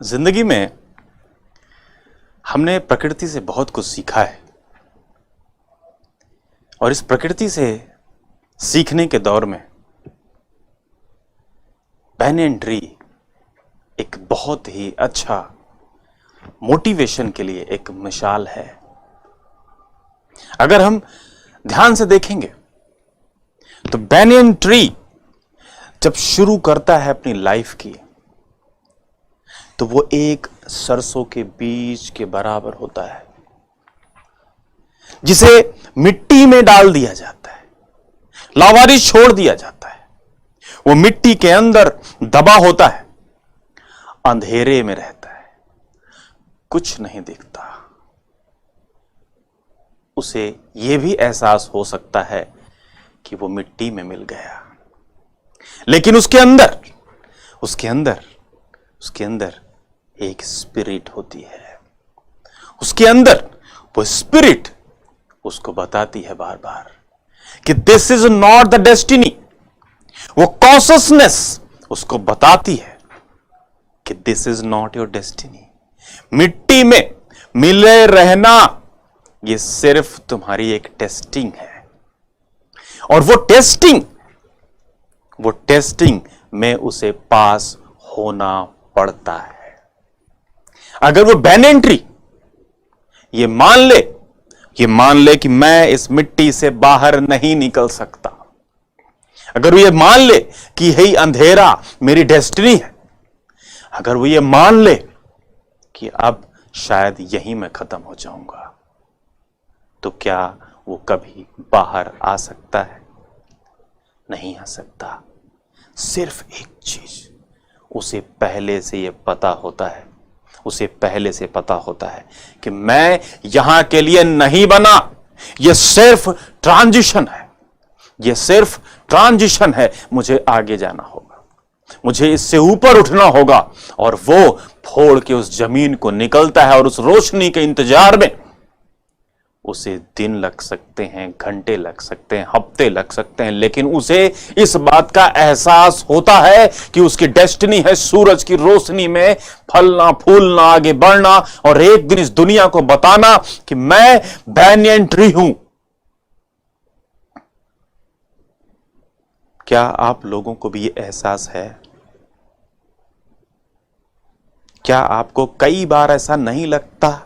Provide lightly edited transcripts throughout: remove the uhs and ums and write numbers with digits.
जिंदगी में हमने प्रकृति से बहुत कुछ सीखा है और इस प्रकृति से सीखने के दौर में बैनियन ट्री एक बहुत ही अच्छा मोटिवेशन के लिए एक मिसाल है। अगर हम ध्यान से देखेंगे तो बैनियन ट्री जब शुरू करता है अपनी लाइफ की तो वो एक सरसों के बीज के बराबर होता है जिसे मिट्टी में डाल दिया जाता है, लावारिश छोड़ दिया जाता है। वो मिट्टी के अंदर दबा होता है, अंधेरे में रहता है, कुछ नहीं दिखता। उसे यह भी एहसास हो सकता है कि वो मिट्टी में मिल गया, लेकिन उसके अंदर एक स्पिरिट होती है। उसके अंदर वो स्पिरिट उसको बताती है बार बार कि this is not the destiny. वो कॉन्शसनेस उसको बताती है कि this is not your destiny. मिट्टी में मिले रहना ये सिर्फ तुम्हारी एक टेस्टिंग है और वो टेस्टिंग में उसे पास होना पड़ता है। अगर वो बैनियन ट्री ये मान ले कि मैं इस मिट्टी से बाहर नहीं निकल सकता, अगर वो ये मान ले कि यही अंधेरा मेरी डेस्टिनी है, अगर वो ये मान ले कि अब शायद यहीं मैं खत्म हो जाऊंगा, तो क्या वो कभी बाहर आ सकता है? नहीं आ सकता। सिर्फ एक चीज उसे पहले से ये पता होता है, कि मैं यहां के लिए नहीं बना। ये सिर्फ ट्रांजिशन है। मुझे आगे जाना होगा, मुझे इससे ऊपर उठना होगा। और वो फोड़ के उस जमीन को निकलता है और उस रोशनी के इंतजार में उसे दिन लग सकते हैं, घंटे लग सकते हैं, हफ्ते लग सकते हैं, लेकिन उसे इस बात का एहसास होता है कि उसकी डेस्टिनी है सूरज की रोशनी में फलना, फूलना, आगे बढ़ना और एक दिन इस दुनिया को बताना कि मैं बैनियन ट्री हूं। क्या आप लोगों को भी ये एहसास है? क्या आपको कई बार ऐसा नहीं लगता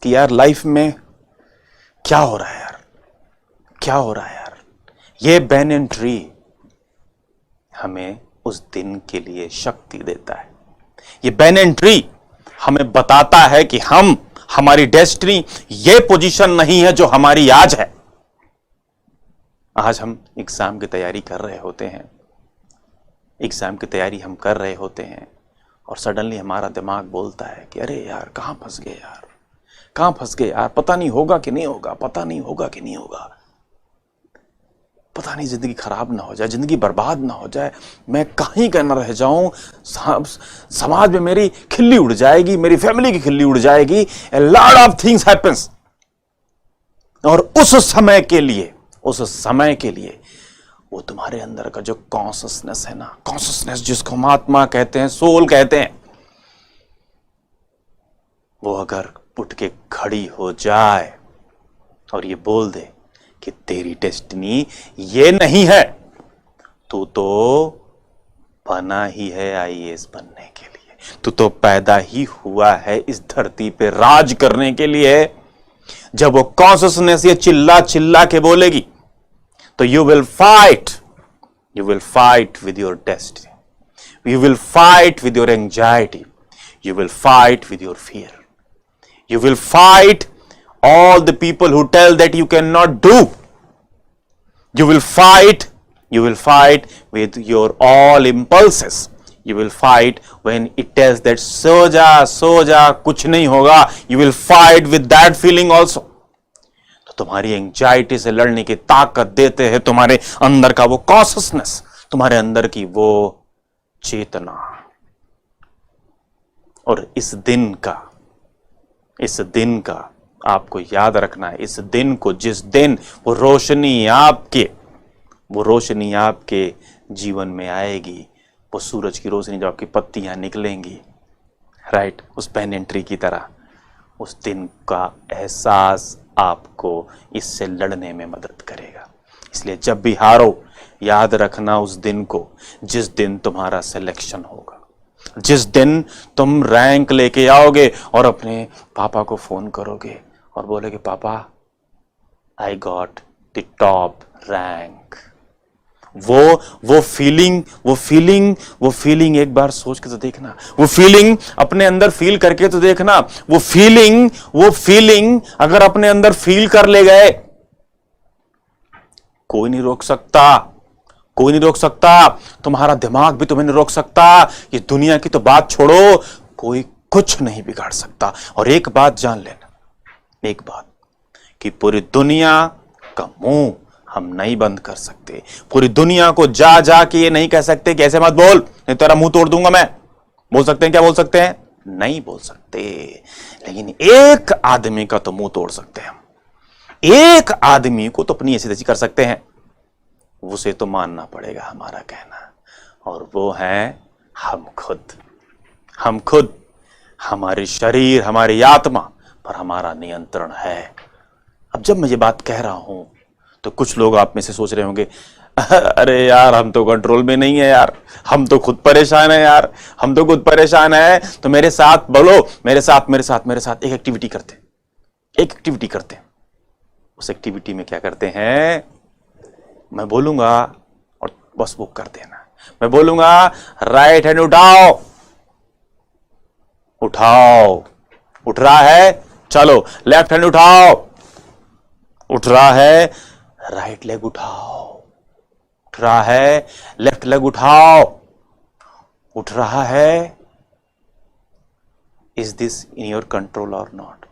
कि यार लाइफ में क्या हो रहा है यार? ये बैनियन ट्री हमें उस दिन के लिए शक्ति देता है। ये बैनियन ट्री हमें बताता है कि हमारी डेस्टिनी ये पोजीशन नहीं है जो हमारी आज है। आज हम एग्जाम की तैयारी कर रहे होते हैं और सडनली हमारा दिमाग बोलता है कि अरे यार कहां फंस गए यार, पता नहीं होगा कि नहीं होगा, पता नहीं जिंदगी खराब ना हो जाए, जिंदगी बर्बाद ना हो जाए, मैं कहीं का ना रह जाऊं, समाज में मेरी खिल्ली उड़ जाएगी, मेरी फैमिली की खिल्ली उड़ जाएगी। A lot of things happens। और उस समय के लिए वो तुम्हारे अंदर का जो कॉन्शसनेस है ना, कॉन्शसनेस जिसको हम आत्मा कहते हैं, सोल कहते हैं, वो अगर उठ के खड़ी हो जाए और ये बोल दे कि तेरी डेस्टिनी ये नहीं है, तू तो बना ही है आईएएस बनने के लिए, तू तो पैदा ही हुआ है इस धरती पे राज करने के लिए। जब वो कॉन्शसनेस ये चिल्ला के बोलेगी तो you will fight with your destiny, you will fight with your anxiety, you will fight with your fear, you will fight all the people who tell that you cannot do. You will fight with your all impulses. You will fight when it tells that सो जा कुछ नहीं होगा. You will fight with that feeling also. तो तुम्हारी anxiety से लड़ने की ताकत देते हैं तुम्हारे अंदर का वो कॉन्शसनेस, तुम्हारे अंदर की वो चेतना। और इस दिन का आपको याद रखना है। इस दिन को, जिस दिन वो रोशनी आपके जीवन में आएगी, वो सूरज की रोशनी जब आपकी पत्तियां निकलेंगी, राइट, उस पेन एंट्री की तरह उस दिन का एहसास आपको इससे लड़ने में मदद करेगा। इसलिए जब भी हारो, याद रखना उस दिन को, जिस दिन तुम्हारा सिलेक्शन होगा, जिस दिन तुम रैंक लेके आओगे और अपने पापा को फोन करोगे और बोलोगे पापा I got the top rank. वो फीलिंग एक बार सोच के तो देखना, वो फीलिंग अपने अंदर फील करके तो देखना। वो फीलिंग अगर अपने अंदर फील कर ले गए, कोई नहीं रोक सकता, तुम्हारा दिमाग भी तुम्हें नहीं रोक सकता। ये दुनिया की तो बात छोड़ो, कोई कुछ नहीं बिगाड़ सकता। और एक बात जान लेना, एक बात, कि पूरी दुनिया का मुंह हम नहीं बंद कर सकते। पूरी दुनिया को जा के ये नहीं कह सकते कि ऐसे मत बोल, नहीं तेरा मुंह तोड़ दूंगा मैं। बोल सकते हैं? क्या बोल सकते हैं? नहीं बोल सकते। लेकिन एक आदमी का तो मुंह तोड़ सकते हैं हम। एक आदमी को तो अपनी ऐसी तैसी कर सकते हैं, उसे तो मानना पड़ेगा हमारा कहना, और वो है हम खुद। हमारे शरीर, हमारी आत्मा पर हमारा नियंत्रण है। अब जब मैं ये बात कह रहा हूं तो कुछ लोग आप में से सोच रहे होंगे, अरे यार हम तो कंट्रोल में नहीं है यार, हम तो खुद परेशान है यार, हम तो खुद परेशान है। तो मेरे साथ बोलो, मेरे साथ एक एक्टिविटी करते हैं। उस एक्टिविटी में क्या करते हैं, मैं बोलूंगा और बस वो कर देना। मैं बोलूंगा राइट हैंड उठाओ, उठ रहा है, चलो लेफ्ट हैंड उठाओ, उठ रहा है, राइट लेग उठाओ, उठ रहा है, लेफ्ट लेग उठाओ, उठ रहा है। Is this in your control और not?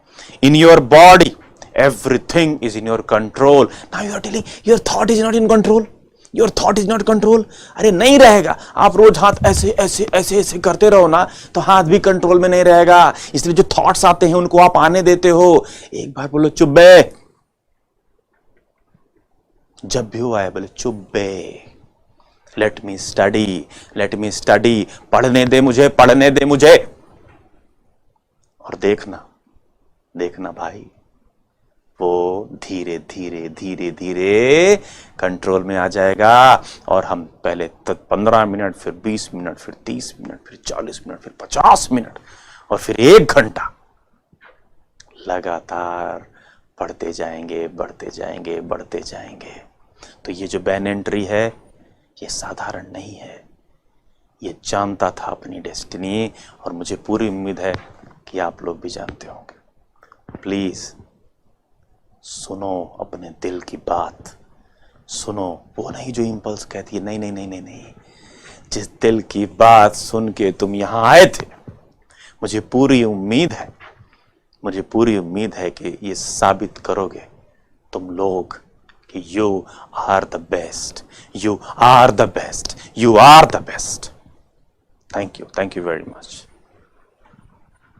In your body everything is in your control. Now you are telling your thought is not in control. Your thought is not control. अरे नहीं रहेगा। आप रोज हाथ ऐसे करते रहो ना, तो हाथ भी कंट्रोल में नहीं रहेगा। इसलिए जो थॉट्स आते हैं उनको आप आने देते हो। एक बार बोलो चुप बे, जब भी वो आए बोले चुप बे, लेट मी स्टडी, पढ़ने दे मुझे। और देखना भाई, वो धीरे धीरे कंट्रोल में आ जाएगा। और हम पहले 15 मिनट, फिर 20 मिनट, फिर 30 मिनट, फिर 40 मिनट, फिर 50 मिनट, और फिर 1 घंटा लगातार बढ़ते जाएंगे। तो ये जो बैन एंट्री है, ये साधारण नहीं है। ये जानता था अपनी डेस्टिनी, और मुझे पूरी उम्मीद है कि आप लोग भी जानते होंगे। प्लीज सुनो अपने दिल की बात, सुनो। वो नहीं जो इम्पल्स कहती है, नहीं। जिस दिल की बात सुन के तुम यहां आए थे, मुझे पूरी उम्मीद है कि ये साबित करोगे तुम लोग कि you are the best. Thank you very much.